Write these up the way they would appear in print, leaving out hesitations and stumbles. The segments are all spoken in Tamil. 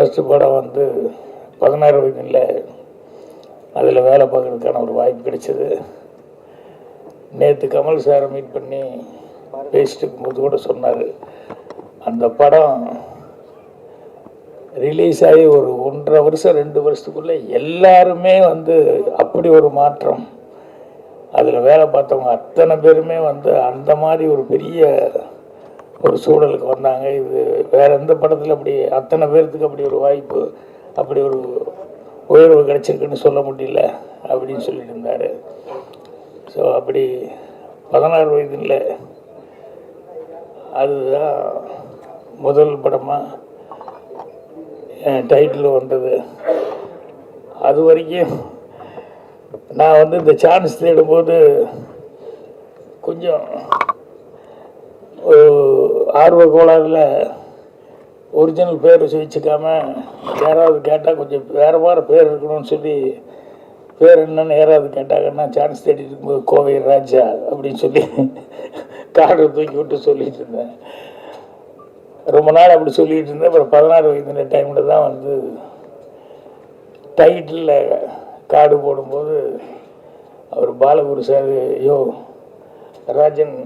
ஃபஸ்ட்டு படம் வந்து 16 வயதில் அதில் வேலை பார்க்குறதுக்கான ஒரு வாய்ப்பு கிடைச்சிது. நேற்று கமல் சாரை மீட் பண்ணி பேசிட்டு இருக்கும்போது கூட சொன்னார், அந்த படம் ரிலீஸ் ஆகி ஒரு 1.5 வருஷம் 2 வருஷத்துக்குள்ளே எல்லாருமே வந்து அப்படி ஒரு மாற்றம். அதில் வேலை பார்த்தவங்க அத்தனை பேருமே வந்து அந்த மாதிரி ஒரு பெரிய ஒரு சூழலுக்கு வந்தாங்க. இது வேறு எந்த படத்தில் அப்படி அத்தனை பேர்த்துக்கு அப்படி ஒரு வாய்ப்பு, அப்படி ஒரு உயர்வு கிடைச்சிருக்குன்னு சொல்ல முடியல அப்படின்னு சொல்லிட்டு இருந்தார். ஸோ அப்படி 16 வயதில் அதுதான் முதல் படமாக டைட்டில் வந்தது. அது வரைக்கும் நான் வந்து இந்த சான்ஸ் தேடும்போது கொஞ்சம் ஒரு ஆர்வ கோளாறில் ஒரிஜினல் பேர் வச்சுக்காம யாராவது கேட்டால் கொஞ்சம் வேறு மாதிரி பேர் இருக்கணும்னு சொல்லி பேர் என்னன்னு யாராவது கேட்டாங்கன்னா சான்ஸ் தேடிட்டு இருக்கும்போது கோவை ராஜா அப்படின்னு சொல்லி கார்டை தூக்கி விட்டு சொல்லிட்டு இருந்தேன். ரொம்ப நாள் அப்படி சொல்லிகிட்டு இருந்தேன். அப்புறம் 16 வயது டைமில் தான் வந்து டைட்டிலில் கார்டு போடும்போது அவர் பாலகுரு சார், ஐயோ ராஜன்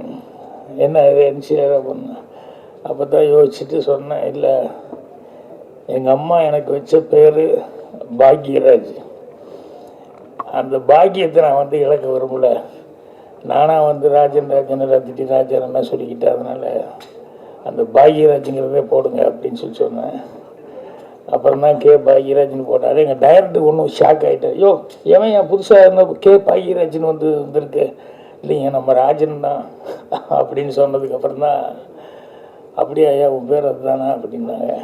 என்ன இது என்சிஆர் பண்ண. அப்போ தான் யோசிச்சுட்டு சொன்னேன், இல்லை எங்கள் அம்மா எனக்கு வச்ச பேர் பாக்யராஜ். அந்த பாக்கியத்தை நான் வந்து இழக்க விரும்பல. நானாக வந்து ராஜன் ரத்திட்டி ராஜன் என்ன சொல்லிக்கிட்டேன். அதனால் அந்த பாக்யராஜுங்கிறதே போடுங்க அப்படின்னு சொல்லி சொன்னேன். அப்புறம் தான் கே பாக்யராஜ்னு போட்டார். எங்கள் டைரக்டர் ஒன்றும் ஷாக் ஆகிட்டார். ஐயோ எவன் என் புதுசாக இருந்த கே பாக்யராஜ்னு வந்து வந்திருக்கு, இல்லைங்க நம்ம ராஜன் தான் அப்படின்னு சொன்னதுக்கப்புறம் தான் அப்படியே ஐயா உன் பேர் அதுதானா அப்படின்னாங்க.